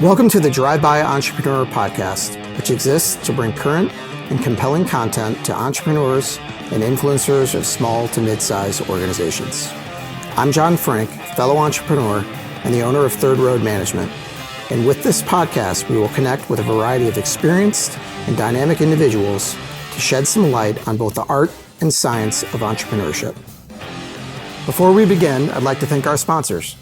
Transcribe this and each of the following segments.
Welcome to the Drive-By Entrepreneur Podcast, which exists to bring current and compelling content to entrepreneurs and influencers of small to mid-sized organizations. I'm John Frank, fellow entrepreneur and the owner of Third Road Management. And with this podcast, we will connect with a variety of experienced and dynamic individuals to shed some light on both the art and science of entrepreneurship. Before we begin, I'd like to thank our sponsors.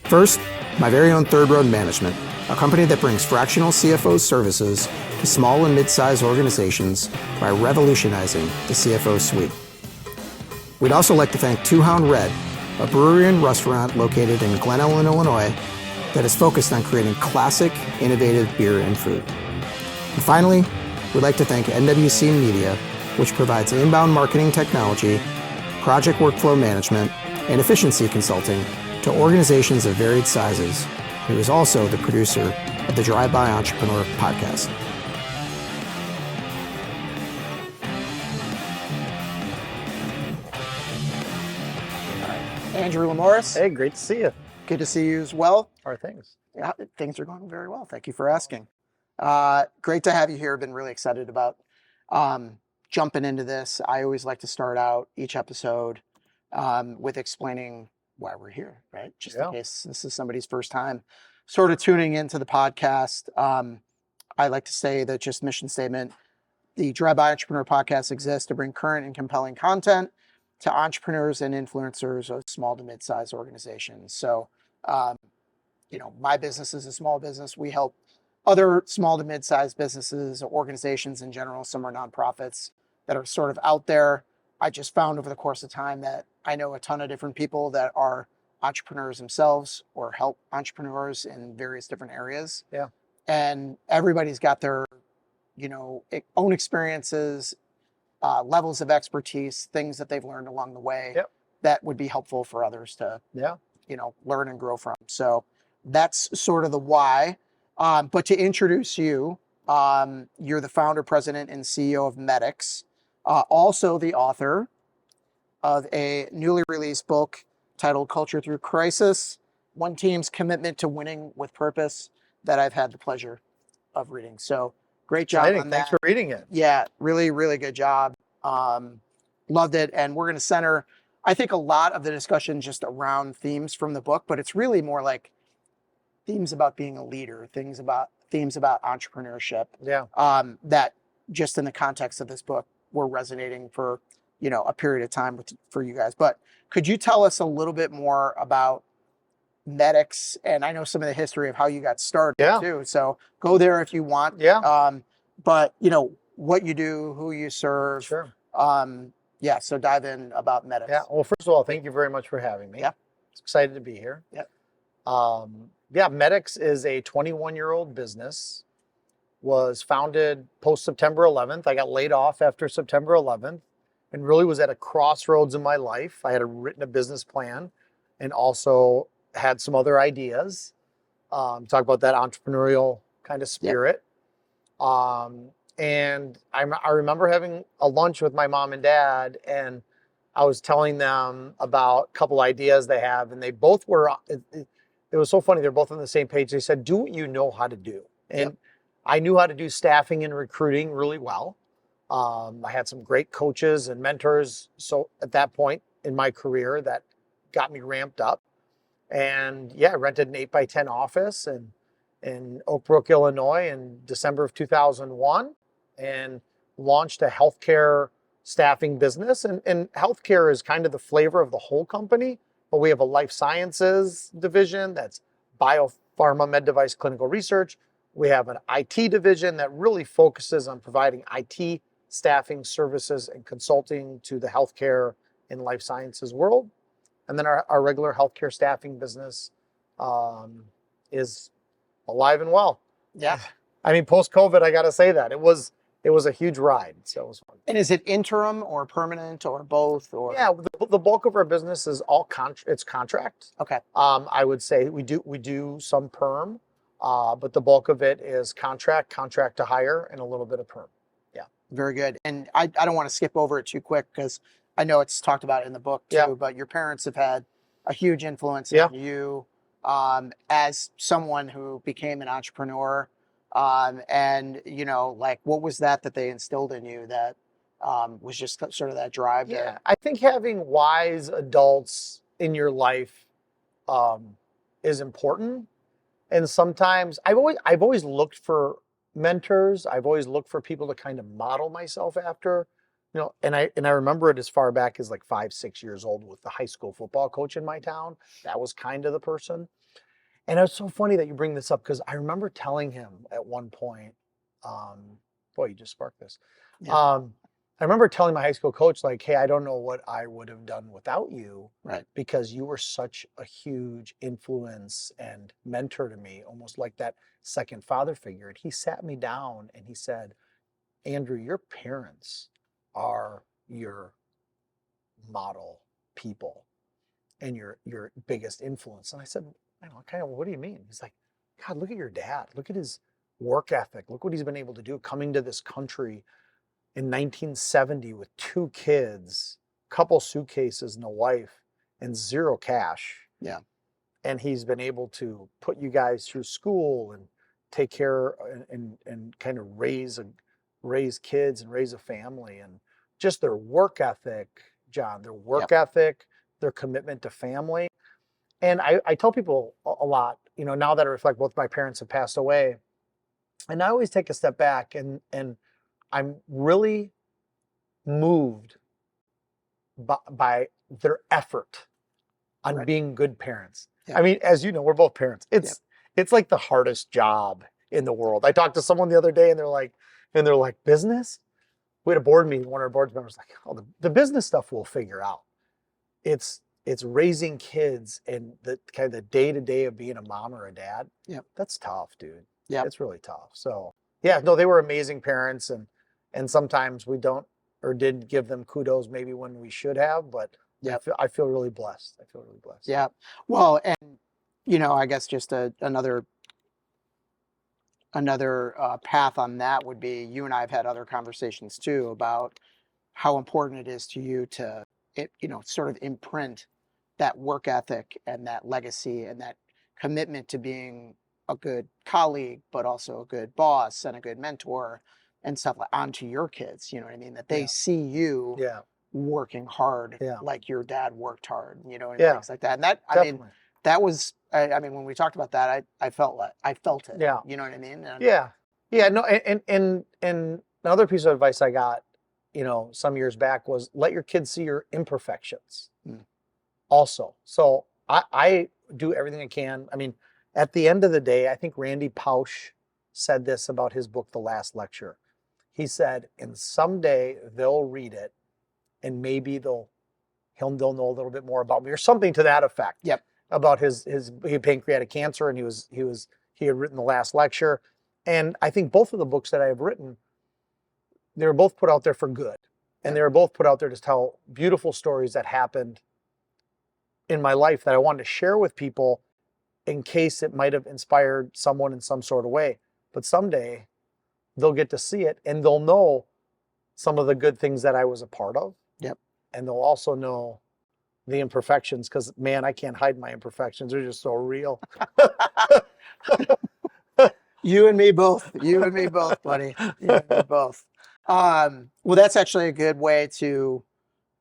First, my very own Third Road Management, a company that brings fractional CFO services to small and mid-sized organizations by revolutionizing the CFO suite. We'd also like to thank Two Hound Red, a brewery and restaurant located in Glen Ellen, Illinois, that is focused on creating classic, innovative beer and food. And finally, we'd like to thank NWC Media, which provides inbound marketing technology, project workflow management, and efficiency consulting to organizations of varied sizes, who is also the producer of the Drive-By Entrepreneur Podcast. Andrew Limouris. Hey, great to see you. Good to see you as well. How are things? Yeah, things are going very well. Thank you for asking. Great to have you here. Been really excited about jumping into this. I always like to start out each episode with explaining why we're here, right? Just in case this is somebody's first time sort of tuning into the podcast. I like to say that just mission statement, the Drive-By Entrepreneur Podcast exists to bring current and compelling content to entrepreneurs and influencers of small to mid-sized organizations. So, my business is a small business. We help other small to mid-sized businesses, organizations in general. Some are nonprofits that are sort of out there. I just found over the course of time that I know a ton of different people that are entrepreneurs themselves or help entrepreneurs in various different areas. Yeah. And everybody's got their, own experiences, levels of expertise, things that they've learned along the way that would be helpful for others to, learn and grow from. So that's sort of the why. But to introduce you, you're the founder, president, and CEO of Medix, also the author of a newly released book titled Culture Through Crisis, One Team's Commitment to Winning with Purpose, that I've had the pleasure of reading. So great job on that. Thanks for reading it. Yeah, really, really good job. Loved it. And we're going to center, I think, a lot of the discussion just around themes from the book, but it's really more like themes about being a leader, themes about entrepreneurship. Yeah. That just in the context of this book were resonating for a period of time for you guys. But could you tell us a little bit more about Medix? And I know some of the history of how you got started too. So go there if you want. Yeah. But what you do, who you serve. Sure. So dive in about Medix. Yeah. Well, first of all, thank you very much for having me. Yeah. Excited to be here. Yeah. Medix is a 21-year-old business. Was founded post September 11th. I got laid off after September 11th and really was at a crossroads in my life. I had written a business plan and also had some other ideas. Talk about that entrepreneurial kind of spirit. And I remember having a lunch with my mom and dad, and I was telling them about a couple ideas they have, and they both were, it was so funny, they're both on the same page. They said, do what you know how to do. And I knew how to do staffing and recruiting really well. I had some great coaches and mentors. So at that point in my career, that got me ramped up. And I rented an 8x10 office in Oak Brook, Illinois in December of 2001 and launched a healthcare staffing business. And healthcare is kind of the flavor of the whole company, but we have a life sciences division that's biopharma, med device, clinical research. We have an IT division that really focuses on providing IT staffing services and consulting to the healthcare and life sciences world. And then our regular healthcare staffing business is alive and well. Yeah. I mean, post-COVID, I got to say that. It was a huge ride, so it was fun. And is it interim or permanent or both? Or Yeah, the bulk of our business is all it's contract. Okay. I would say we do some perm. But the bulk of it is contract to hire, and a little bit of perm. Yeah. Very good. And I don't want to skip over it too quick because I know it's talked about in the book too, but your parents have had a huge influence on you as someone who became an entrepreneur, and like what was that they instilled in you that was just sort of that drive Yeah, to? I think having wise adults in your life is important. And sometimes I've always looked for mentors. I've always looked for people to kind of model myself after, and I remember it as far back as like 5, 6 years old with the high school football coach in my town. That was kind of the person. And it's so funny that you bring this up because I remember telling him at one point, um, boy, you just sparked this. Yeah. I remember telling my high school coach, like, hey, I don't know what I would have done without you, Right. because you were such a huge influence and mentor to me, almost like that second father figure. And he sat me down and he said, Andrew, your parents are your model people and your biggest influence. And I said, I don't know, kind of, what do you mean? He's like, God, look at your dad. Look at his work ethic. Look what he's been able to do coming to this country in 1970 with 2 kids, couple suitcases and a wife and 0 cash. Yeah. And he's been able to put you guys through school and take care and kind of raise kids and raise a family, and just their work ethic, John, their work ethic, their commitment to family. And I tell people a lot, now that I reflect, both my parents have passed away, and I always take a step back and I'm really moved by their effort on Right. being good parents. Yeah. I mean, as you know, we're both parents. It's like the hardest job in the world. I talked to someone the other day and they're like, business? We had a board meeting, one of our board members was like, oh, the business stuff we'll figure out. It's raising kids and the kind of the day-to-day of being a mom or a dad. Yep. That's tough, dude. Yeah. It's really tough. So yeah, no, they were amazing parents, and sometimes we don't or didn't give them kudos maybe when we should have, but I feel really blessed. I feel really blessed. Yeah. Well, and I guess just another path on that would be, you and I have had other conversations too about how important it is to you to sort of imprint that work ethic and that legacy and that commitment to being a good colleague, but also a good boss and a good mentor and stuff onto your kids. You know what I mean? That they see you working hard, like your dad worked hard, and things like that. And that, I mean, that was, I mean, when we talked about that, I felt it. Yeah. You know what I mean? And, yeah. No, and another piece of advice I got, some years back was let your kids see your imperfections. Also. So I do everything I can. I mean, at the end of the day, I think Randy Pausch said this about his book, The Last Lecture. He said, and someday they'll read it and maybe they'll know a little bit more about me, or something to that effect. Yep. About he had pancreatic cancer, and he had written The Last Lecture. And I think both of the books that I have written, they were both put out there for good. And they were both put out there to tell beautiful stories that happened in my life that I wanted to share with people in case it might have inspired someone in some sort of way. But someday they'll get to see it and they'll know some of the good things that I was a part of. Yep. And they'll also know the imperfections, because man, I can't hide my imperfections. They're just so real. You and me both, buddy. You and me both. Well, that's actually a good way to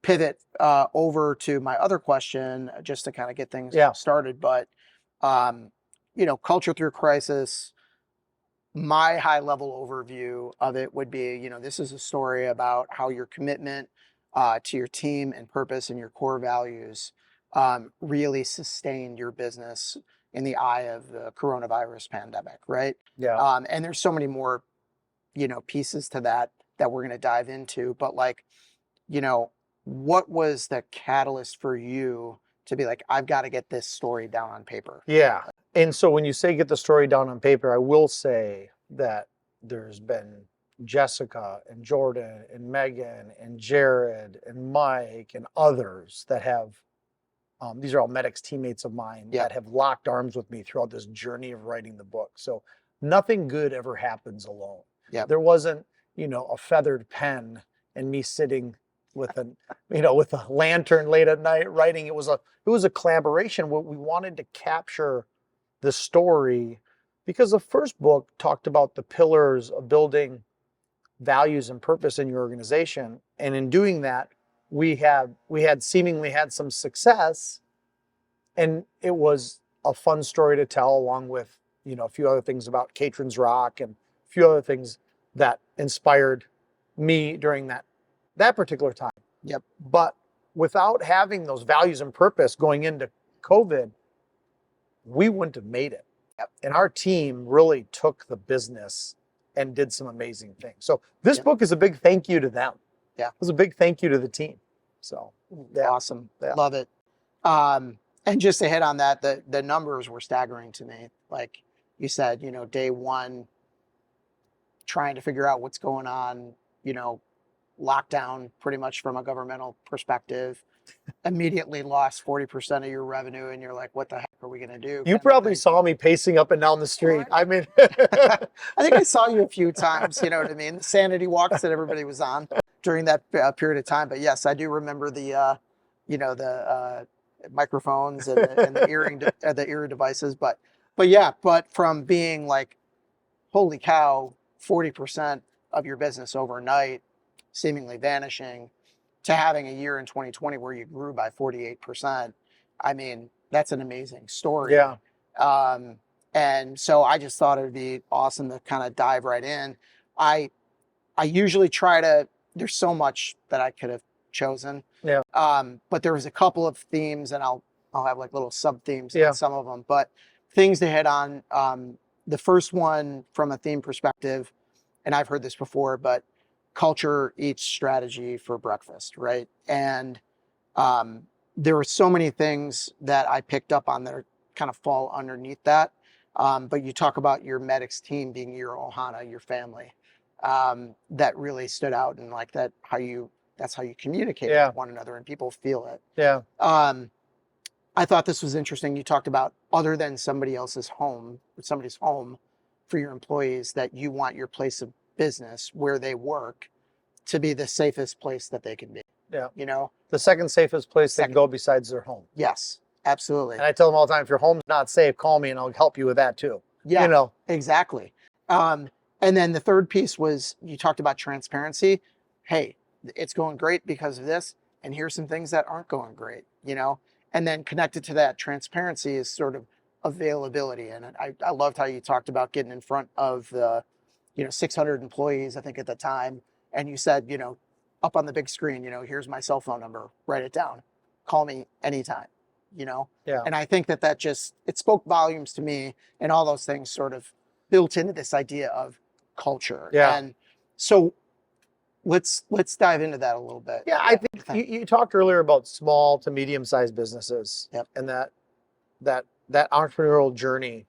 pivot over to my other question, just to kind of get things started. But, culture through crisis, my high level overview of it would be, this is a story about how your commitment to your team and purpose and your core values really sustained your business in the eye of the coronavirus pandemic, right? Yeah. And there's so many more, pieces to that we're going to dive into. But what was the catalyst for you to be like, I've got to get this story down on paper? Yeah. And so when you say get the story down on paper, I will say that there's been Jessica and Jordan and Megan and Jared and Mike and others that have, these are all Medix teammates of mine that have locked arms with me throughout this journey of writing the book. So nothing good ever happens alone. Yep. There wasn't, a feathered pen and me sitting with with a lantern late at night writing. It was a collaboration. What we wanted to capture the story, because the first book talked about the pillars of building values and purpose in your organization, and in doing that, we had seemingly had some success, and it was a fun story to tell, along with a few other things about Catron's Rock and a few other things that inspired me during that particular time. Yep. But without having those values and purpose going into COVID, we wouldn't have made it. Yep. And our team really took the business and did some amazing things. So this book is a big thank you to them. Yeah. It was a big thank you to the team. So awesome. Yeah. Love it. And just to hit on that, the numbers were staggering to me. Like you said, day one, trying to figure out what's going on, lockdown pretty much from a governmental perspective, immediately lost 40% of your revenue, and you're like, what the heck are we going to do? You probably saw me pacing up and down the street. I mean, I think I saw you a few times, you know what I mean? The sanity walks that everybody was on during that period of time. But yes, I do remember the microphones and the ear devices. But from being like, holy cow, 40% of your business overnight seemingly vanishing, to having a year in 2020 where you grew by 48%. I mean, that's an amazing story. Yeah. And so I just thought it would be awesome to kind of dive right in. I usually there's so much that I could have chosen. Yeah. But there was a couple of themes, and I'll have like little sub themes Yeah. in some of them, but things to hit on. The first one from a theme perspective, and I've heard this before, but culture eats strategy for breakfast, right? And there were so many things that I picked up on that are kind of fall underneath that. But you talk about your Medix team being your ohana, your family. That really stood out, and like that's how you communicate with one another, and people feel it. Yeah. I thought this was interesting. You talked about, other than somebody's home for your employees, that you want your place of business where they work to be the safest place that they can be. Yeah. The second safest place they can go besides their home. Yes, absolutely. And I tell them all the time, if your home's not safe, call me and I'll help you with that too. Yeah, exactly. And then the third piece was, you talked about transparency. Hey, it's going great because of this, and here's some things that aren't going great, and then connected to that transparency is sort of availability. And I loved how you talked about getting in front of the 600 employees, I think at the time, and you said, up on the big screen, here's my cell phone number, write it down, call me anytime, Yeah. And I think that just, it spoke volumes to me, and all those things sort of built into this idea of culture. Yeah. And so let's dive into that a little bit. Yeah, I think you talked earlier about small to medium-sized businesses. Yep. And that entrepreneurial journey,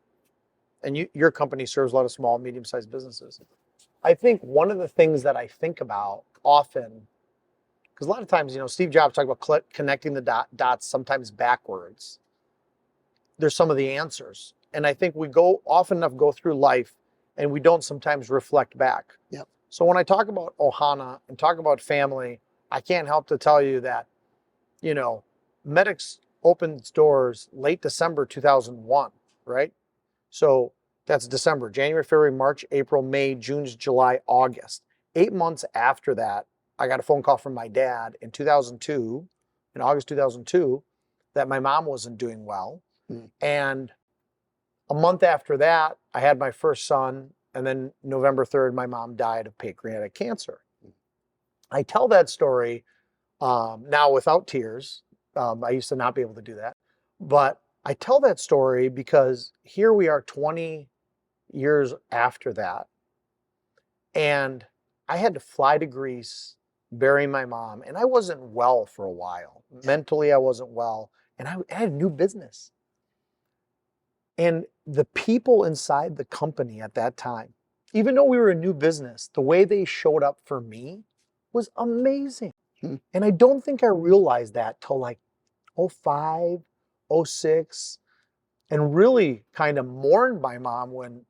and your company serves a lot of small, medium-sized businesses. I think one of the things that I think about often, because a lot of times, Steve Jobs talked about connecting the dots sometimes backwards. There's some of the answers. And I think we often enough go through life and we don't sometimes reflect back. Yep. So when I talk about ohana and talk about family, I can't help to tell you that, Medix opened its doors late December 2001, right? So that's December, January, February, March, April, May, June, July, August. 8 months after that, I got a phone call from my dad in August 2002, that my mom wasn't doing well. And a month after that, I had my first son, and then November 3rd, my mom died of pancreatic cancer. I tell that story now without tears. I used to not be able to do that. But I tell that story because here we are 20 years after that. And I had to fly to Greece, bury my mom, and I wasn't well for a while. Mentally, I wasn't well, and I had a new business. And the people inside the company at that time, even though we were a new business, the way they showed up for me was amazing. And I don't think I realized that till like 05, 06, and really kind of mourned my mom when,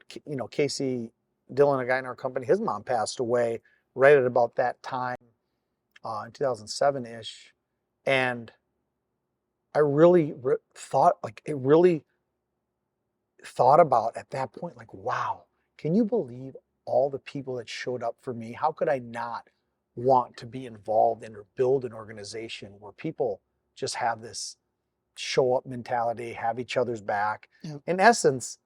Casey Dillon, a guy in our company, his mom passed away right at about that time. in 2007-ish. And I really thought, like, it really thought about at that point, like, wow, can you believe all the people that showed up for me? How could I not want to be involved in or build an organization where people just have this show up mentality, have each other's back? Yeah. In essence,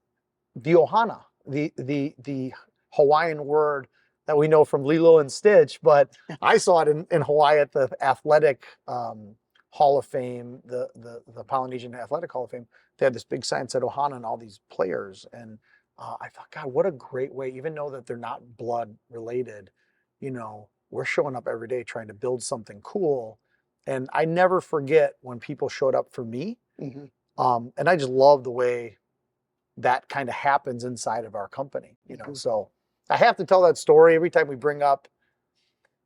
the ohana, the Hawaiian word that we know from Lilo and Stitch, but I saw it in Hawaii at the athletic Hall of Fame, the Polynesian Athletic Hall of Fame. They had this big sign that said ohana and all these players. And I thought, God, what a great way, even though that they're not blood related, we're showing up every day trying to build something cool. And I never forget when people showed up for me. Mm-hmm. And I just love the way that kind of happens inside of our company, Mm-hmm. So I have to tell that story every time we bring up,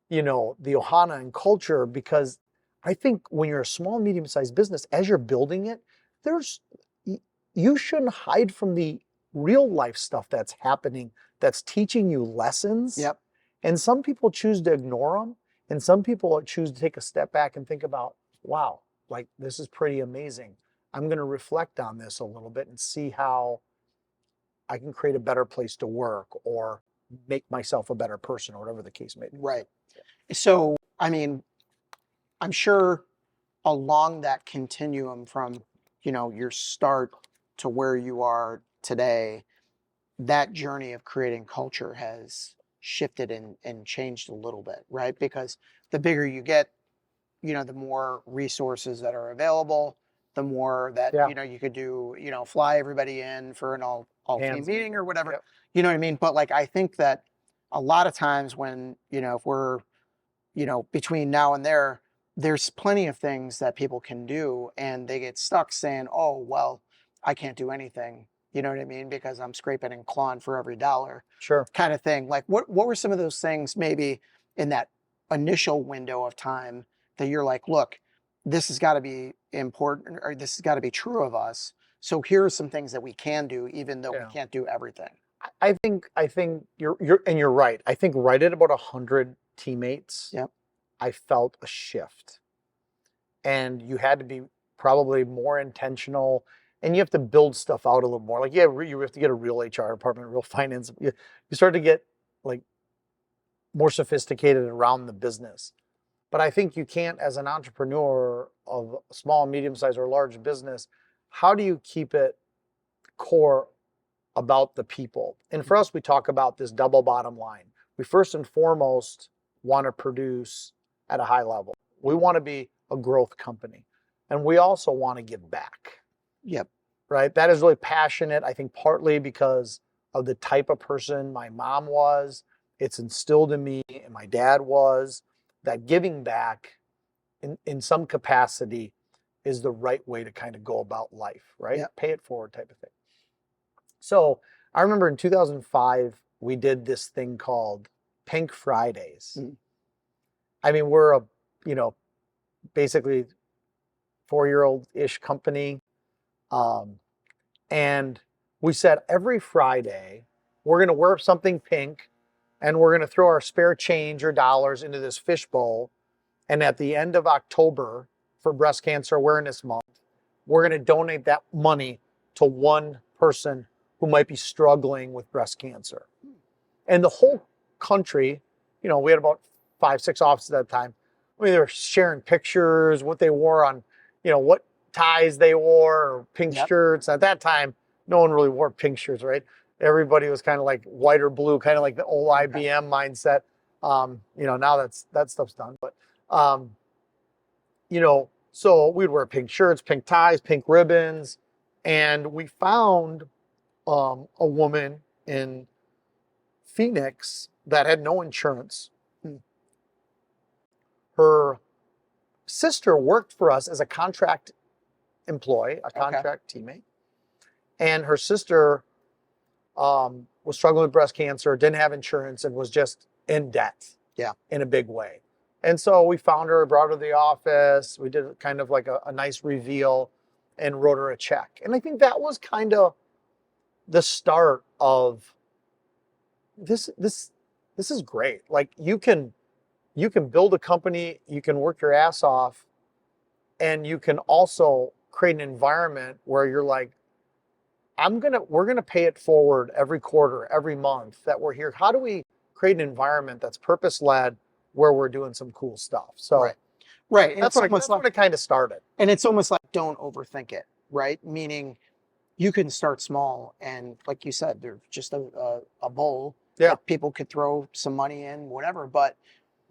the ohana and culture, because I think when you're a small, medium-sized business, as you're building it, you shouldn't hide from the real life stuff that's happening, that's teaching you lessons. Yep. And some people choose to ignore them, and some people choose to take a step back and think about, wow, like, this is pretty amazing. I'm going to reflect on this a little bit and see how I can create a better place to work or make myself a better person, or whatever the case may be. Right. So, I mean, I'm sure along that continuum from, your start to where you are today, that journey of creating culture has shifted and changed a little bit, right? Because the bigger you get, the more resources that are available, the more that, Yeah. You could do, fly everybody in for an all team meeting or whatever. Yep. You know what I mean? But like, I think that a lot of times when, if we're, between now and there's plenty of things that people can do, and they get stuck saying, oh, well, I can't do anything. You know what I mean? Because I'm scraping and clawing for every dollar. Sure. Kind of thing. Like, what were some of those things maybe in that initial window of time that you're like, look, this has got to be important, or this has got to be true of us. So here are some things that we can do, even though we can't do everything. I think you're right. I think right at about 100 teammates, Yep. I felt a shift. And you had to be probably more intentional, and you have to build stuff out a little more. Like, you have to get a real HR department, real finance. You start to get, like, more sophisticated around the business. But I think you can't, as an entrepreneur of a small, medium-sized, or large business, how do you keep it core about the people? And for us, we talk about this double bottom line. We first and foremost want to produce at a high level. We want to be a growth company. And we also want to give back. Yep. Right? That is really passionate, I think, partly because of the type of person my mom was. It's instilled in me, and my dad was, that giving back in some capacity is the right way to kind of go about life, right? Yep. Pay it forward type of thing. So I remember in 2005, we did this thing called Pink Fridays. Mm. I mean, we're a, basically 4-year-old-ish company. And we said every Friday, we're going to wear something pink, and we're going to throw our spare change or dollars into this fishbowl. And at the end of October, for Breast Cancer Awareness Month, we're going to donate that money to one person who might be struggling with breast cancer. And the whole country, we had about 5-6 offices at the time. I mean, they were sharing pictures, what they wore on, what ties they wore, or pink shirts. At that time, no one really wore pink shirts, right? Everybody was kind of like white or blue, kind of like the old IBM mindset. Now that stuff's done. But, so we'd wear pink shirts, pink ties, pink ribbons. And we found a woman in Phoenix that had no insurance. Her sister worked for us as a contract employee, a contract teammate. And her sister was struggling with breast cancer, didn't have insurance, and was just in debt in a big way. And so we found her, brought her to the office. We did kind of like a nice reveal and wrote her a check. And I think that was kind of the start of this is great. Like, you can you can build a company, you can work your ass off, and you can also create an environment where you're like, we're gonna pay it forward every quarter, every month that we're here. How do we create an environment that's purpose-led where we're doing some cool stuff? So right. And that's when it kind of started. And it's almost like don't overthink it, right? Meaning you can start small and like you said, there's just a bowl that people could throw some money in, whatever, but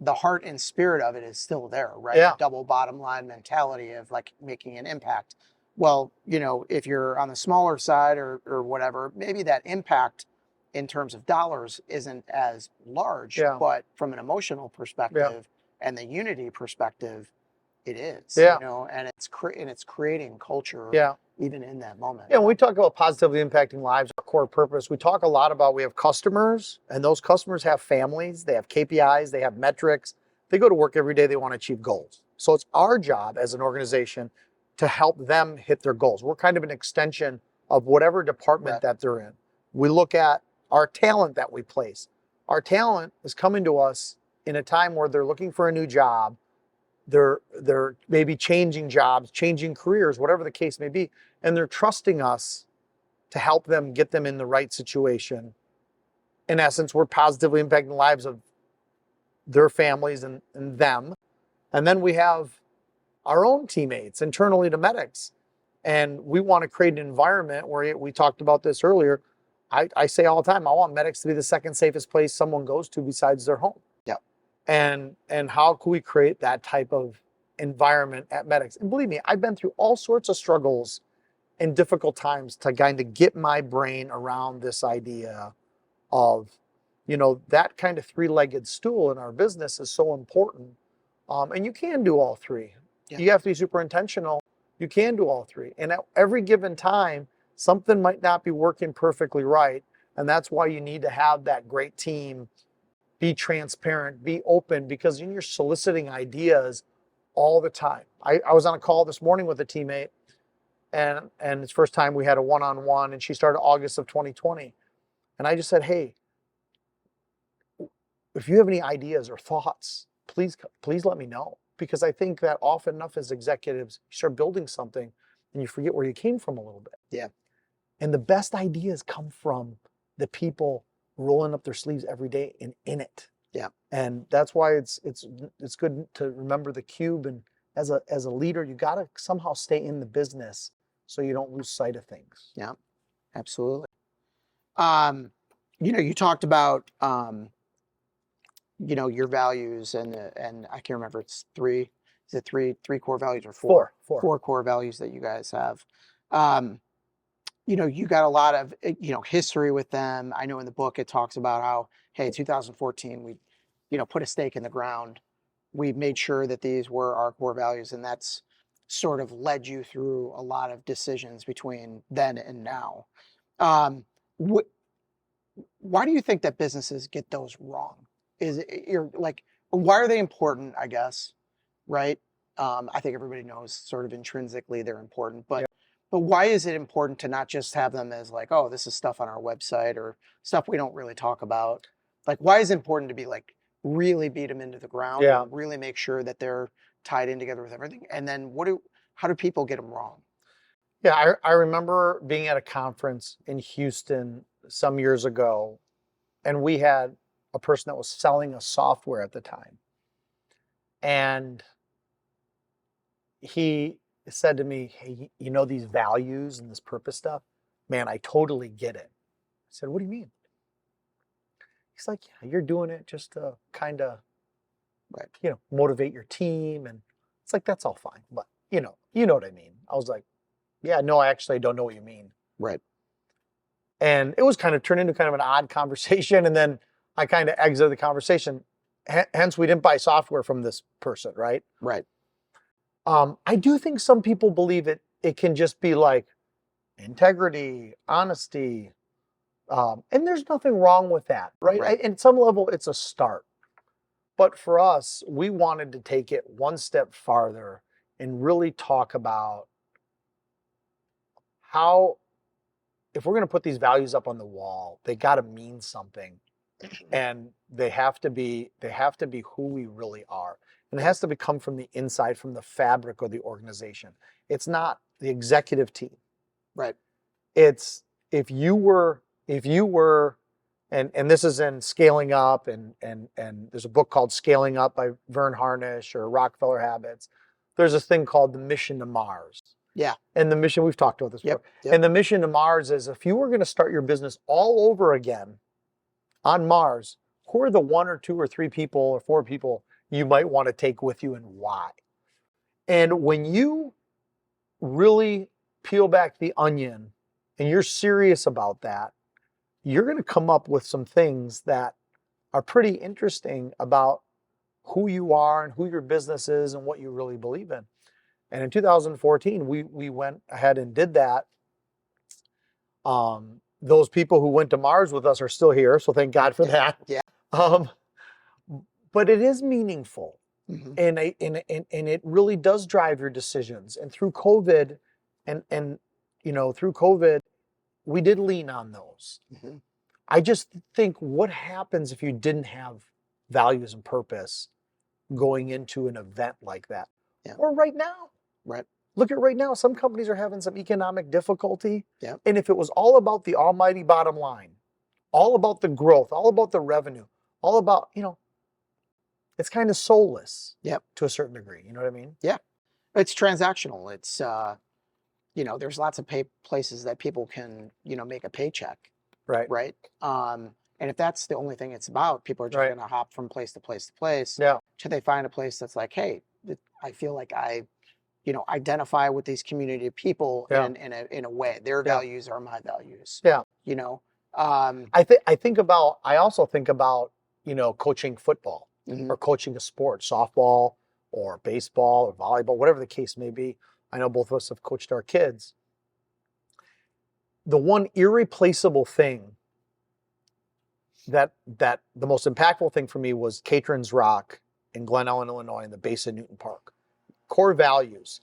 the heart and spirit of it is still there, right? Yeah. The double bottom line mentality of like making an impact. Well, if you're on the smaller side or whatever, maybe that impact in terms of dollars isn't as large, but from an emotional perspective and the unity perspective, it is, and it's creating culture even in that moment. Yeah, when we talk about positively impacting lives, our core purpose, we talk a lot about we have customers, and those customers have families, they have KPIs, they have metrics. They go to work every day, they want to achieve goals. So it's our job as an organization to help them hit their goals. We're kind of an extension of whatever department that they're in. We look at our talent that we place. Our talent is coming to us in a time where they're looking for a new job. They're maybe changing jobs, changing careers, whatever the case may be. And they're trusting us to help them get them in the right situation. In essence, we're positively impacting the lives of their families and them. And then we have our own teammates internally to Medix. And we want to create an environment where we talked about this earlier. I say all the time, I want Medix to be the second safest place someone goes to besides their home. Yeah. And how can we create that type of environment at Medix? And believe me, I've been through all sorts of struggles and difficult times to kind of get my brain around this idea of, that kind of three-legged stool in our business is so important. And you can do all three. Yeah. You have to be super intentional. You can do all three. And at every given time, something might not be working perfectly right. And that's why you need to have that great team. Be transparent, be open, because you're soliciting ideas all the time. I was on a call this morning with a teammate, and it's first time we had a one-on-one, and she started August of 2020. And I just said, hey, if you have any ideas or thoughts, please let me know. Because I think that often enough as executives, you start building something and you forget where you came from a little bit. Yeah. And the best ideas come from the people rolling up their sleeves every day and in it. Yeah. And that's why it's good to remember the cube. And as a leader, you got to somehow stay in the business so you don't lose sight of things. Yeah, absolutely. You talked about your values and I can't remember, it's three core values or four? Four core values that you guys have. You got a lot of, history with them. I know in the book, it talks about how, hey, 2014, we, put a stake in the ground. We made sure that these were our core values, and that's sort of led you through a lot of decisions between then and now. Why do you think that businesses get those wrong? Why are they important, I guess, right? I think everybody knows sort of intrinsically they're important, but why is it important to not just have them as like, oh, this is stuff on our website or stuff we don't really talk about? Like, why is it important to be like, really beat them into the ground and really make sure that they're tied in together with everything? And then how do people get them wrong? Yeah, I remember being at a conference in Houston some years ago, and we had a person that was selling a software at the time. And he said to me, hey, these values and this purpose stuff, man, I totally get it. I said, what do you mean? He's like, yeah, you're doing it just to kind of, motivate your team. And it's like, that's all fine. But, you know what I mean? I was like, yeah, no, I don't know what you mean. Right. And it was kind of turned into kind of an odd conversation. And then I kind of exited the conversation. Hence, we didn't buy software from this person, right? Right. I do think some people believe it can just be like integrity, honesty, and there's nothing wrong with that, right? At some level, it's a start. But for us, we wanted to take it one step farther and really talk about how, if we're going to put these values up on the wall, they got to mean something and they have to be who we really are. And it has to come from the inside, from the fabric of the organization. It's not the executive team. Right. It's if you were, and this is in Scaling Up, and there's a book called Scaling Up by Vern Harnish, or Rockefeller Habits. There's this thing called the Mission to Mars. Yeah. And the mission, we've talked about this before. Yep. And the mission to Mars is, if you were going to start your business all over again on Mars, who are the 1 or 2 or 3 people or 4 people you might want to take with you, and why? And when you really peel back the onion and you're serious about that, you're going to come up with some things that are pretty interesting about who you are and who your business is and what you really believe in. And in 2014, we went ahead and did that. Those people who went to Mars with us are still here, so thank God for that. Yeah. But it is meaningful, Mm-hmm. and it really does drive your decisions. And through COVID, through COVID, we did lean on those. Mm-hmm. I just think, what happens if you didn't have values and purpose going into an event like that? Yeah. Or right now. Right. Look at right now, some companies are having some economic difficulty. Yeah. And if it was all about the almighty bottom line, all about the growth, all about the revenue, all about, it's kind of soulless. Yep. To a certain degree. You know what I mean? Yeah. It's transactional. It's, there's lots of places that people can, make a paycheck. Right. Right. And if that's the only thing it's about, people are just Right. going to hop from place to place to place. Yeah. Till they find a place that's like, hey, I feel like I, identify with these community of people Yeah. in a way. Their Yeah. values are my values. Yeah. I I also think about, coaching football, Mhm. or coaching a sport, softball or baseball or volleyball, whatever the case may be. I know both of us have coached our kids. The one irreplaceable thing that the most impactful thing for me was Catron's Rock in Glen Ellen, Illinois, in the base of Newton Park. Core values.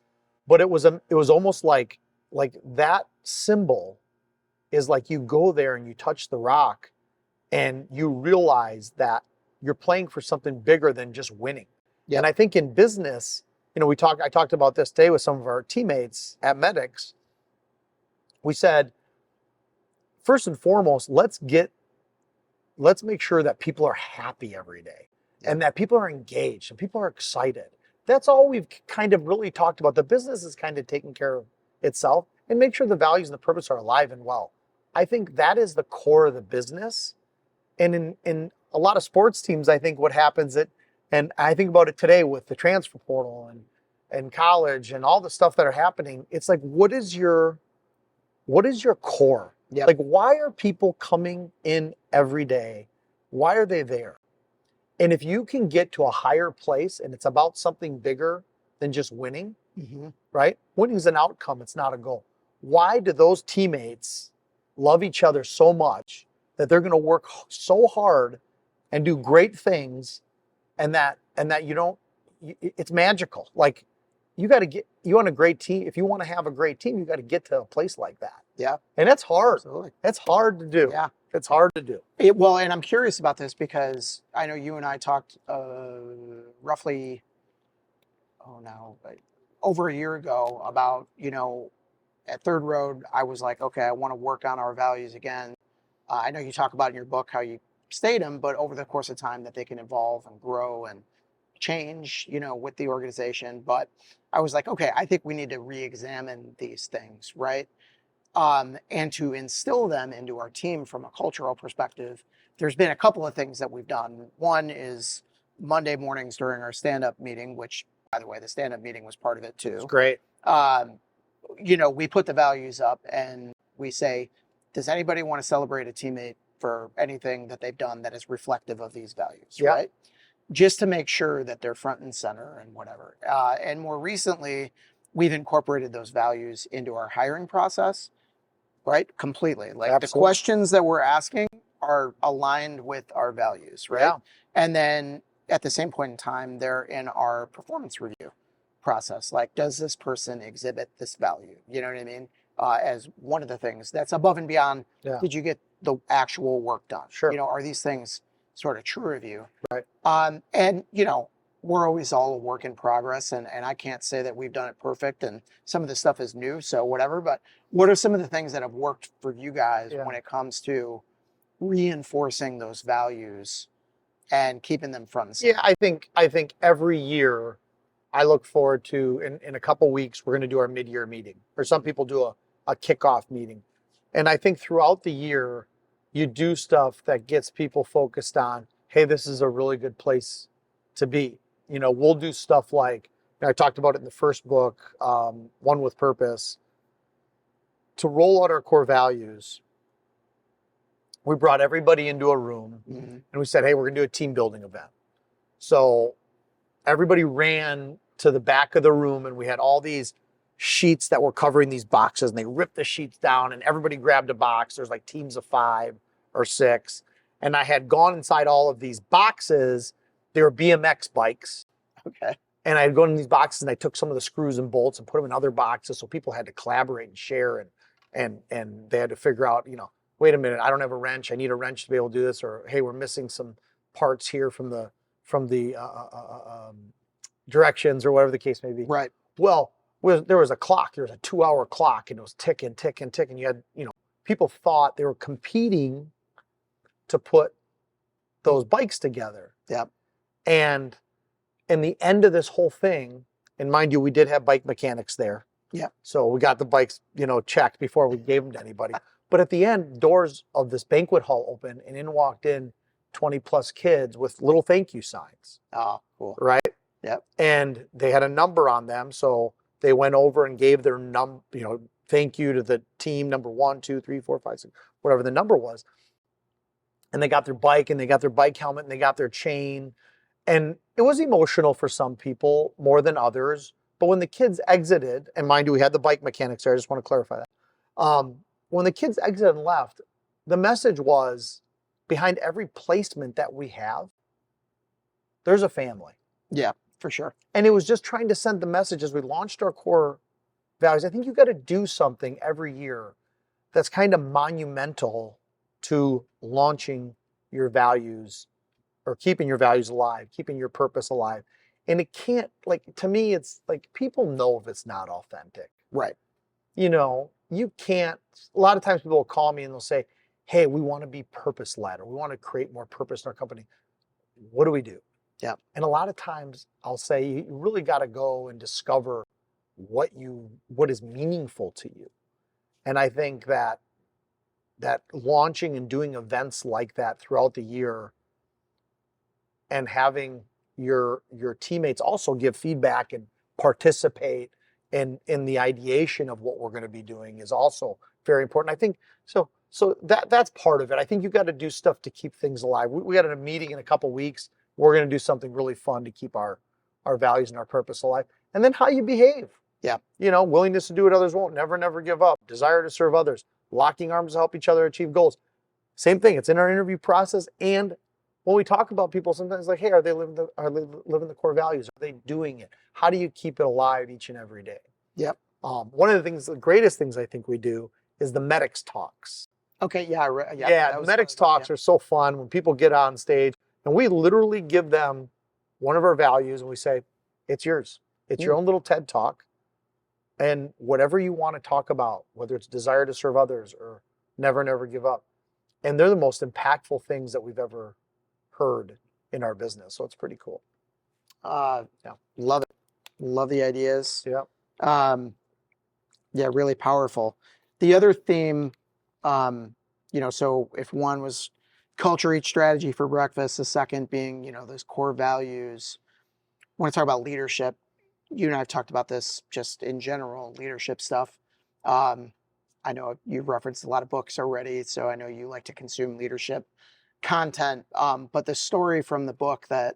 But it was almost like that symbol is like, you go there and you touch the rock and you realize that you're playing for something bigger than just winning. Yep. And I think in business, I talked about this today with some of our teammates at Medix. We said, first and foremost, let's make sure that people are happy every day, and that people are engaged and people are excited. That's all we've kind of really talked about. The business is kind of taking care of itself, and make sure the values and the purpose are alive and well. I think that is the core of the business. And in a lot of sports teams, I think what happens and I think about it today with the transfer portal and college and all the stuff that are happening. It's like, what is your core? Yep. Like, why are people coming in every day? Why are they there? And if you can get to a higher place and it's about something bigger than just winning, Mhm. right? Winning is an outcome, it's not a goal. Why do those teammates love each other so much that they're going to work so hard and do great things, and that it's magical? Like, you want a great team. If you want to have a great team, you got to get to a place like that. Yeah. And that's hard. Absolutely. That's hard to do. Yeah. It's hard to do. Well, and I'm curious about this because I know you and I talked roughly, over a year ago about, at Third Road, I was like, okay, I want to work on our values again. I know you talk about in your book how you state them, but over the course of time that they can evolve and grow and change, with the organization. But I was like, okay, I think we need to re-examine these things, right? And to instill them into our team from a cultural perspective. There's been a couple of things that we've done. One is Monday mornings during our stand-up meeting, which, by the way, the stand-up meeting was part of it too. It's great. We put the values up and we say, does anybody want to celebrate a teammate for anything that they've done that is reflective of these values, Yeah. right? Just to make sure that they're front and center and whatever. And more recently, we've incorporated those values into our hiring process, right? Completely. Like, Absolutely. the questions that we're asking are aligned with our values, right? Yeah. And then at the same point in time, they're in our performance review process. Like, does this person exhibit this value? You know what I mean? As one of the things that's above and beyond, Yeah. did you get the actual work done. Sure. You know, are these things sort of true of you? Right. And, you know, we're always all a work in progress, and I can't say that we've done it perfect, and some of the stuff is new, so whatever, but what are some of the things that have worked for you guys Yeah. when it comes to reinforcing those values and keeping them front and center? Yeah, I think every year I look forward to, in a couple weeks, we're going to do our mid-year meeting, or some people do a kickoff meeting. And I think throughout the year, you do stuff that gets people focused on, hey, this is a really good place to be. You know, we'll do stuff like, I talked about it in the first book, One with Purpose. To roll out our core values, we brought everybody into a room and we said, hey, we're going to do a team building event. So everybody ran to the back of the room and we had all these sheets that were covering these boxes, and they ripped the sheets down and everybody grabbed a box. There's like teams of 5 or 6. And I had gone inside all of these boxes. They were BMX bikes. Okay. And I had gone in these boxes and I took some of the screws and bolts and put them in other boxes. So people had to collaborate and share, and they had to figure out, you know, wait a minute, I don't have a wrench. I need a wrench to be able to do this. Or, hey, we're missing some parts here from the directions, or whatever the case may be. Right. Well, there was a clock. There was a 2-hour clock, and it was ticking, ticking, ticking. You had, you know, people thought they were competing to put those bikes together. Yep. And in the end of this whole thing, and mind you, we did have bike mechanics there. Yeah. So we got the bikes, you know, checked before we gave them to anybody. But at the end, doors of this banquet hall opened, and in walked in 20 plus kids with little thank you signs. Oh, cool. Right. Yep. And they had a number on them. So they went over and gave their thank you to the team number 1, 2, 3, 4, 5, 6, whatever the number was. And they got their bike, and they got their bike helmet, and they got their chain. And it was emotional for some people more than others. But when the kids exited, and mind you, we had the bike mechanics there, I just want to clarify that. When the kids exited and left, the message was, behind every placement that we have, there's a family. Yeah, for sure. And it was just trying to send the message as we launched our core values. I think you've got to do something every year that's kind of monumental to launching your values, or keeping your values alive, keeping your purpose alive. And it can't, like, to me, it's like, people know if it's not authentic. Right. You know, you can't, a lot of times people will call me and they'll say, hey, we want to be purpose-led, or we want to create more purpose in our company. What do we do? Yeah. And a lot of times I'll say, you really got to go and discover what is meaningful to you. And I think that launching and doing events like that throughout the year, and having your teammates also give feedback and participate in the ideation of what we're going to be doing, is also very important. I think so that's part of it. I think you've got to do stuff to keep things alive. We got a meeting in a couple weeks. We're going to do something really fun to keep our values and our purpose alive. And then how you behave. Yeah. You know, willingness to do what others won't, never give up, desire to serve others, locking arms to help each other achieve goals. Same thing. It's in our interview process. And when we talk about people, sometimes like, hey, are they living the core values? Are they doing it? How do you keep it alive each and every day? Yep. One of the greatest things I think we do is the Medix talks. Okay. Yeah. Yeah. The Medix talks are so fun when people get on stage, and we literally give them one of our values and we say, it's yours. It's your own little TED talk. And whatever you want to talk about, whether it's desire to serve others or never give up. And they're the most impactful things that we've ever heard in our business. So it's pretty cool. Yeah. Love it. Love the ideas. Yeah. Yeah, really powerful. The other theme, so if one was culture eats strategy for breakfast, the second being, those core values. I want to talk about leadership. You and I have talked about this just in general, leadership stuff. I know you've referenced a lot of books already, so I know you like to consume leadership content. But the story from the book that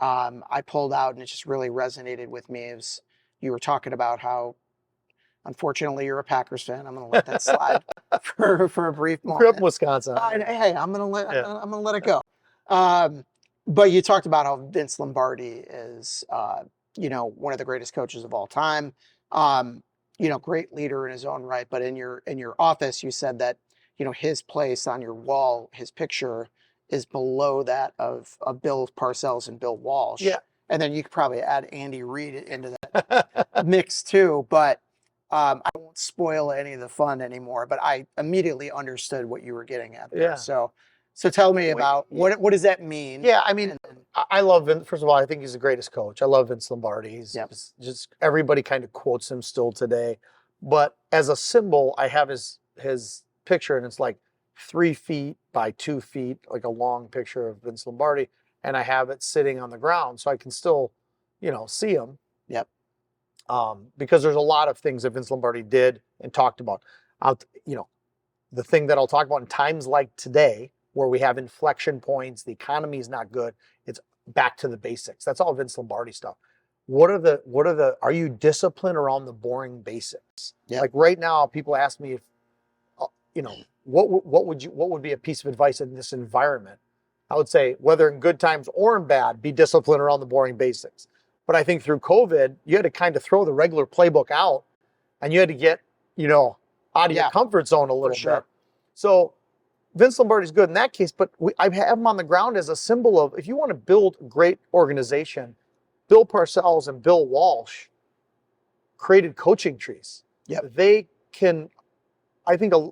I pulled out, and it just really resonated with me, is you were talking about how, unfortunately, you're a Packers fan. I'm going to let that slide for a brief moment. Grew up in Wisconsin. Hey, I'm going to let it go. But you talked about how Vince Lombardi is, one of the greatest coaches of all time. Great leader in his own right. But in your office, you said that, his place on your wall, his picture is below that of Bill Parcells and Bill Walsh. Yeah. And then you could probably add Andy Reid into that mix too, but I won't spoil any of the fun anymore, but I immediately understood what you were getting at there. Yeah. So tell me about what does that mean? Yeah, I mean, I love Vince. First of all, I think he's the greatest coach. I love Vince Lombardi. He's just everybody kind of quotes him still today. But as a symbol, I have his picture, and it's like 3 feet by 2 feet, like a long picture of Vince Lombardi, and I have it sitting on the ground, so I can still, see him. Yep. Because there's a lot of things that Vince Lombardi did and talked about. The thing that I'll talk about in times like today, where we have inflection points, the economy is not good, it's back to the basics. That's all Vince Lombardi stuff. Are you disciplined around the boring basics? Yep. Like right now, people ask me if, what would be a piece of advice in this environment? I would say, whether in good times or in bad, be disciplined around the boring basics. But I think through COVID, you had to kind of throw the regular playbook out, and you had to get, out of your comfort zone a little bit. So Vince Lombardi's good in that case, but I have him on the ground as a symbol of, if you want to build a great organization, Bill Parcells and Bill Walsh created coaching trees. Yeah, they can, I think a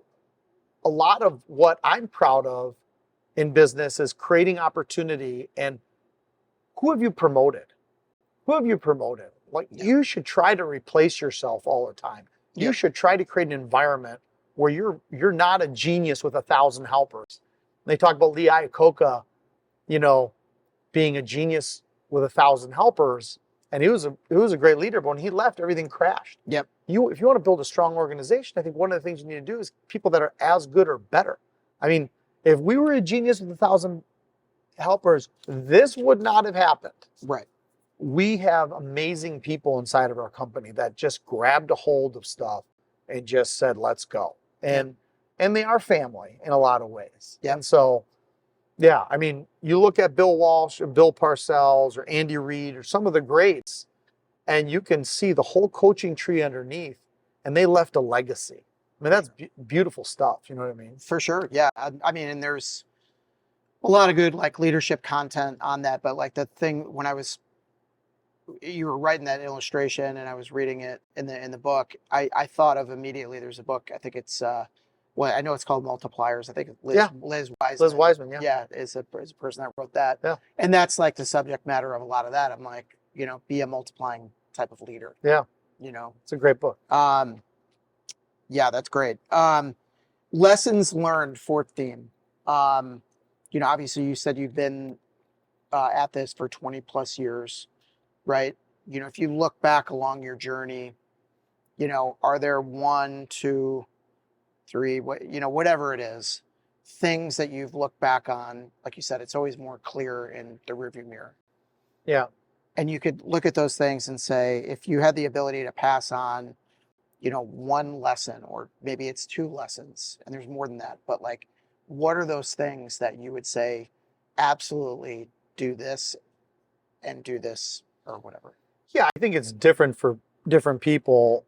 lot of what I'm proud of in business is creating opportunity. And who have you promoted? Like, you should try to replace yourself all the time. You should try to create an environment where you're not a genius with 1,000 helpers. And they talk about Lee Iacocca, being a genius with 1,000 helpers, and he was a great leader, but when he left, everything crashed. Yep. If you want to build a strong organization, I think one of the things you need to do is people that are as good or better. I mean, if we were a genius with 1,000 helpers, this would not have happened. Right. We have amazing people inside of our company that just grabbed a hold of stuff and just said, let's go. And they are family in a lot of ways. Yep. And so, I mean, you look at Bill Walsh or Bill Parcells or Andy Reid or some of the greats, and you can see the whole coaching tree underneath, and they left a legacy. I mean, that's beautiful stuff. You know what I mean? For sure. Yeah. I mean, and there's a lot of good leadership content on that, but the thing when you were writing that illustration and I was reading it in the book, I thought of immediately, there's a book, I think it's I know it's called Multipliers. I think Liz Wiseman. Liz Wiseman, is a person that wrote that. Yeah. And that's the subject matter of a lot of that. I'm like, be a multiplying type of leader. Yeah. It's a great book. Yeah, that's great. Lessons learned, fourth theme. Obviously you said you've been at this for 20 plus years, right? If you look back along your journey, are there 1, 2, 3, whatever it is, things that you've looked back on, like you said, it's always more clear in the rearview mirror. Yeah. And you could look at those things and say, if you had the ability to pass on, one lesson, or maybe it's 2 lessons, and there's more than that, but what are those things that you would say, absolutely do this and do this or whatever? Yeah, I think it's different for different people.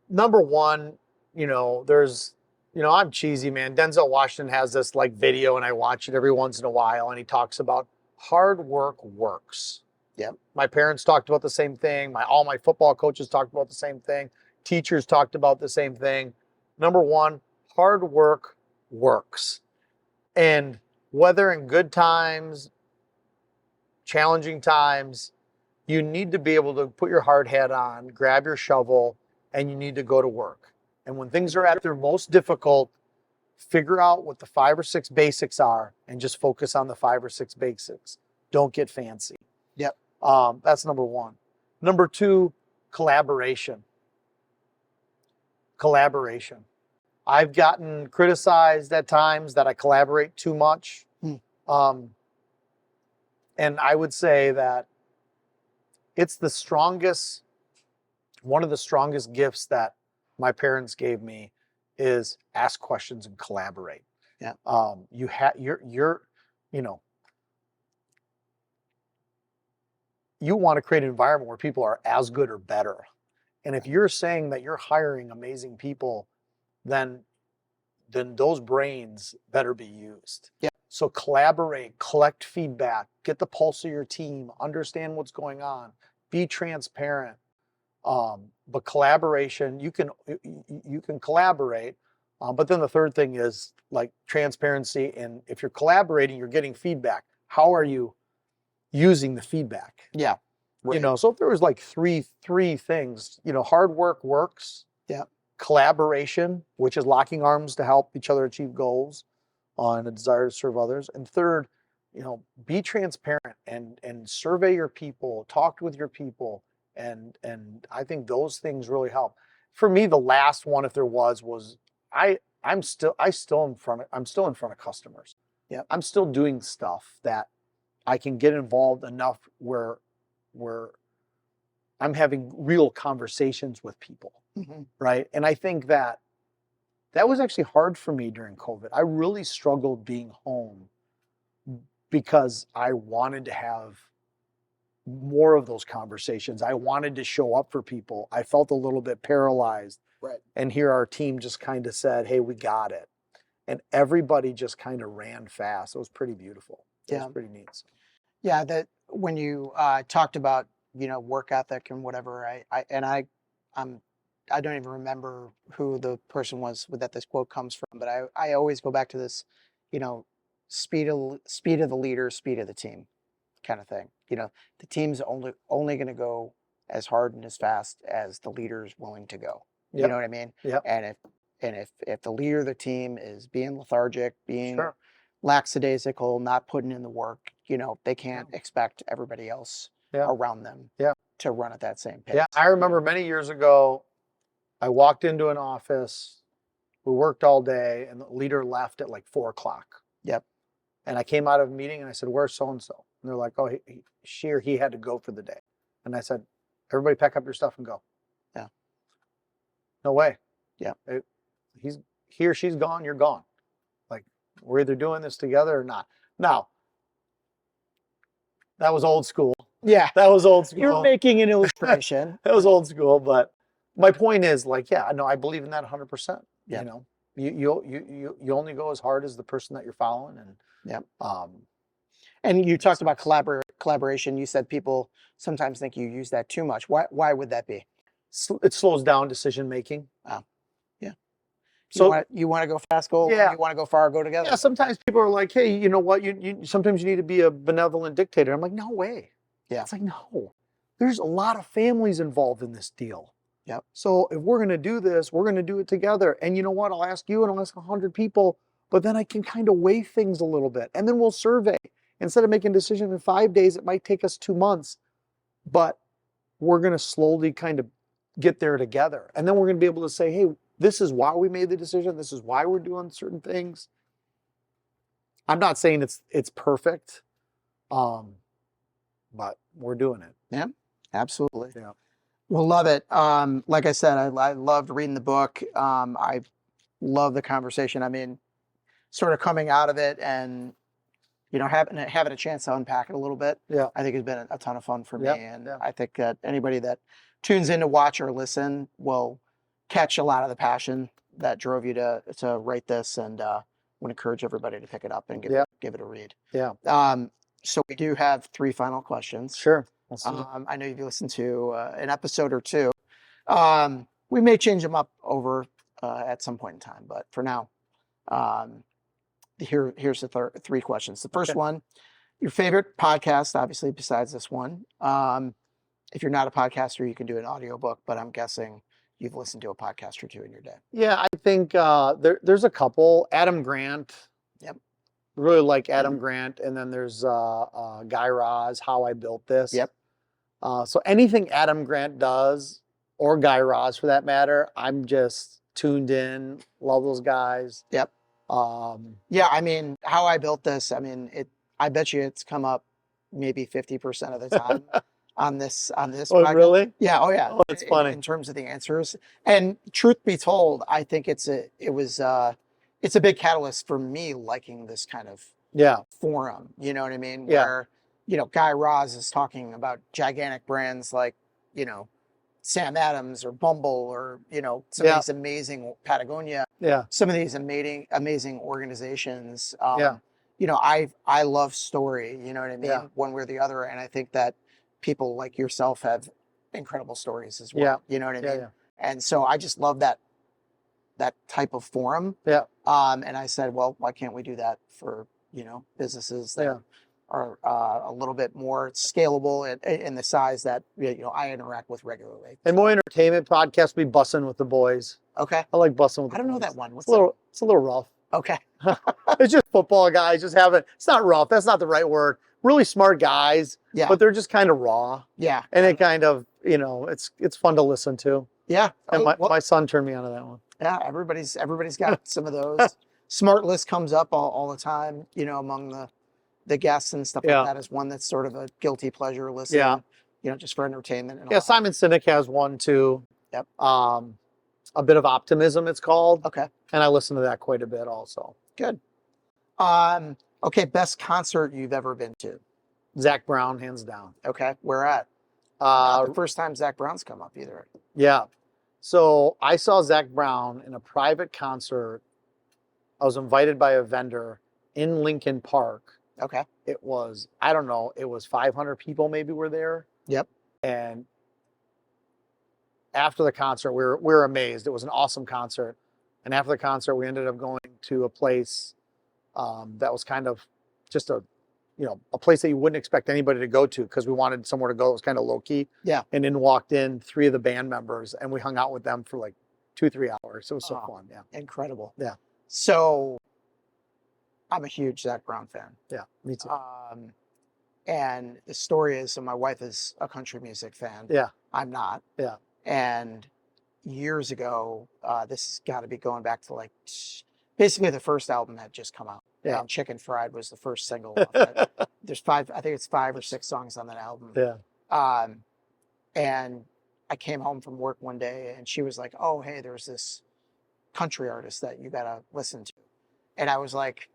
Number one, there's, I'm cheesy, man. Denzel Washington has this video, and I watch it every once in a while, and he talks about hard work works. Yep. My parents talked about the same thing. All my football coaches talked about the same thing. Teachers talked about the same thing. Number one, hard work works. And whether in good times, challenging times, you need to be able to put your hard hat on, grab your shovel, and you need to go to work. And when things are at their most difficult, figure out what the 5 or 6 basics are and just focus on the 5 or 6 basics. Don't get fancy. Yep. That's number one. Number 2, collaboration. I've gotten criticized at times that I collaborate too much. And I would say that it's one of the strongest gifts that my parents gave me is ask questions and collaborate. Yeah. You want to create an environment where people are as good or better. And if you're saying that you're hiring amazing people, then then those brains better be used. Yeah. So collaborate, collect feedback, get the pulse of your team, understand what's going on, be transparent. But collaboration, you can collaborate. But then the third thing is like transparency. And if you're collaborating, you're getting feedback. How are you using the feedback? Yeah. Right. You know, so if there was like three things, you know, hard work works. Yeah. Collaboration, which is locking arms to help each other achieve goals, and a desire to serve others. And third, you know, be transparent and survey your people, talk with your people, and I think those things really help. For me, the last one, if there was I'm still in front of customers. Yeah. I'm still doing stuff that I can get involved enough where I'm having real conversations with people, right? And I think that was actually hard for me during COVID. I really struggled being home because I wanted to have more of those conversations. I wanted to show up for people. I felt a little bit paralyzed. Right. And here our team just kind of said, hey, we got it. And everybody just kind of ran fast. It was pretty beautiful. It was pretty neat. So. Yeah, that when you talked about, you know, work ethic and whatever, I don't even remember who the person was that this quote comes from, but I always go back to this, you know, speed of the leader, speed of the team kind of thing. You know, the team's only going to go as hard and as fast as the leader is willing to go. Yep. You know what I mean? Yeah. And if the leader of the team is being lethargic, being lackadaisical, not putting in the work, you know, they can't expect everybody else around them to run at that same pace. Yeah, I remember many years ago, I walked into an office, we worked all day, and the leader left at like 4:00. Yep. And I came out of a meeting and I said, where's so-and-so? And they're like, oh, she or he had to go for the day. And I said, everybody pack up your stuff and go. Yeah. No way. Yeah. He or she's gone, you're gone. Like, we're either doing this together or not. Now, that was old school. Yeah. That was old school. You're making an illustration. That was old school, but my point is, like, yeah, no, I believe in that 100%. Yeah. You know, you only go as hard as the person that you're following, and and you talked about collaboration. You said people sometimes think you use that too much. Why would that be? It slows down decision making. Yeah. So you want to go fast, go. Yeah. You want to go far, go together. Yeah. Sometimes people are like, hey, you know what? You sometimes you need to be a benevolent dictator. I'm like, no way. Yeah. It's like, no. There's a lot of families involved in this deal. Yep. So if we're going to do this, we're going to do it together. And you know what? I'll ask you and I'll ask 100 people, but then I can kind of weigh things a little bit. And then we'll survey. Instead of making a decision in 5 days, it might take us 2 months, but we're going to slowly kind of get there together. And then we're going to be able to say, hey, this is why we made the decision. This is why we're doing certain things. I'm not saying it's perfect, but we're doing it. Yeah, absolutely. Yeah. We'll love it. Like I said, I loved reading the book. I love the conversation. I mean, sort of coming out of it and, you know, having a chance to unpack it a little bit. Yeah. I think has been a ton of fun for me. Yep. And Yeah. I think that anybody that tunes in to watch or listen will catch a lot of the passion that drove you to write this, and would encourage everybody to pick it up and give it a read. Yeah. So we do have 3 final questions. Sure. I know you've listened to an episode or 2. We may change them up over at some point in time, but for now, here's the 3 questions. The first one, your favorite podcast, obviously, besides this one. If you're not a podcaster, you can do an audiobook, but I'm guessing you've listened to a podcast or 2 in your day. Yeah, I think there's a couple. Adam Grant. Yep. Really like Adam Grant. And then there's Guy Raz, How I Built This. Yep. So anything Adam Grant does, or Guy Raz for that matter, I'm just tuned in. Love those guys. Yep. Yeah, I mean, How I Built This, I mean, I bet you it's come up maybe 50% of the time on this Oh, podcast. really? Yeah, oh yeah. Oh, it's funny. In terms of the answers. And truth be told, I think it's a big catalyst for me liking this kind of forum. You know what I mean? Yeah. Where, you know, Guy Raz is talking about gigantic brands like, you know, Sam Adams or Bumble or, some of these amazing Patagonia, some of these amazing organizations. I love story, you know what I mean? One way or the other. And I think that people like yourself have incredible stories as well. You know what I mean? And so I just love that type of forum. And I said, well, why can't we do that for, businesses that are a little bit more scalable in the size that I interact with regularly. And more entertainment podcasts be bussing with the boys. Okay. I like bussing with the boys. I don't know that one. It's a little rough. Okay. It's just football guys just having, it's not rough. That's not the right word. Really smart guys. Yeah. But they're just kind of raw. Yeah. And it kind of, it's fun to listen to. Yeah. And my son turned me onto that one. Yeah. Everybody's got some of those. Smart List comes up all the time, among the guests and stuff like that is one that's sort of a guilty pleasure listen. Yeah. Just for entertainment. And all Simon Sinek has one too. Yep. A Bit of Optimism, it's called. Okay. And I listen to that quite a bit also. Good. Okay. Best concert you've ever been to? Zach Brown, hands down. Okay. Where at? Not the first time Zach Brown's come up either. Yeah. So I saw Zach Brown in a private concert. I was invited by a vendor in Lincoln Park. Okay. It was, I don't know, it was 500 people maybe were there. Yep. And after the concert, we were amazed. It was an awesome concert. And after the concert, we ended up going to a place that was kind of just a place that you wouldn't expect anybody to go to because we wanted somewhere to go. It was kind of low key. Yeah. And then walked in 3 of the band members and we hung out with them for like 2-3 hours. It was so fun. Yeah. Incredible. Yeah. So I'm a huge Zach Brown fan. Yeah, me too. And the story is, so my wife is a country music fan. Yeah. I'm not. Yeah. And years ago, this has got to be going back to like basically the first album had just come out. Yeah. And Chicken Fried was the first single off it. There's 5 or 6 songs on that album. Yeah. And I came home from work one day and she was like, oh, hey, there's this country artist that you got to listen to. And I was like,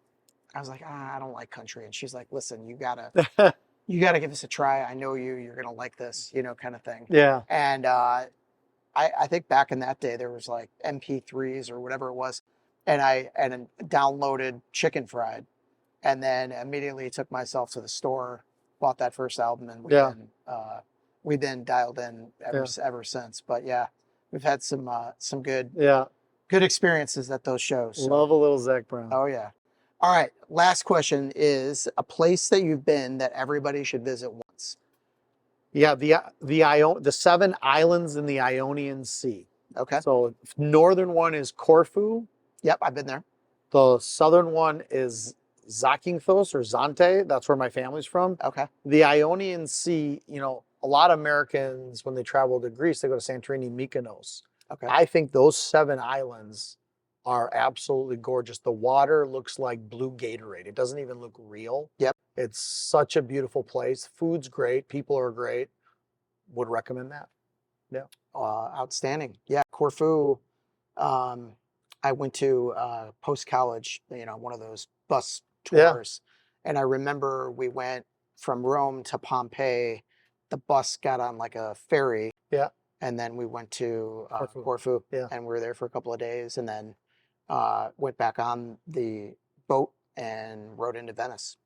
I don't like country. And she's like, listen, you gotta give this a try. I know you're going to like this, kind of thing. Yeah. And, I think back in that day, there was like MP3s or whatever it was. And I downloaded Chicken Fried and then immediately took myself to the store, bought that first album, and we've been dialed in ever since. But yeah, we've had some good experiences at those shows. So. Love a little Zach Brown. Oh yeah. All right. Last question is a place that you've been that everybody should visit once. Yeah, the 7 islands in the Ionian Sea. Okay. So northern one is Corfu. Yep, I've been there. The southern one is Zakynthos or Zante. That's where my family's from. Okay. The Ionian Sea, a lot of Americans, when they travel to Greece, they go to Santorini, Mykonos. Okay. I think those 7 islands are absolutely gorgeous. The water looks like blue Gatorade. It doesn't even look real. Yep. It's such a beautiful place. Food's great. People are great. Would recommend that. Yeah. Outstanding. Yeah. Corfu. I went to post-college, one of those bus tours. Yeah. And I remember we went from Rome to Pompeii. The bus got on like a ferry. Yeah. And then we went to Corfu. Yeah. And we were there for a couple of days and then went back on the boat and rode into Venice.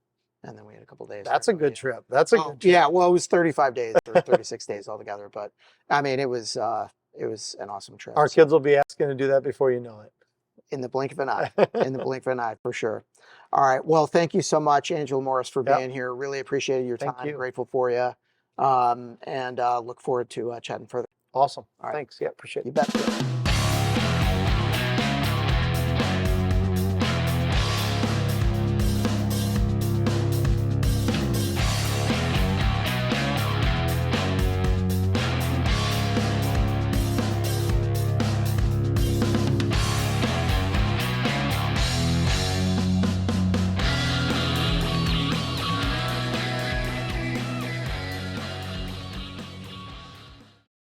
And then we had a couple of days. That's a good trip. That's a good trip. Yeah, well, it was 35 days or 36 days altogether. But I mean, it was an awesome trip. Our kids will be asking to do that before you know it. In the blink of an eye. In the blink of an eye, for sure. All right. Well, thank you so much, Andrew Limouris, for being here. Really appreciated your time. Thank you. Grateful for you. And look forward to chatting further. Awesome. All right. Thanks. Yeah, appreciate it. You bet.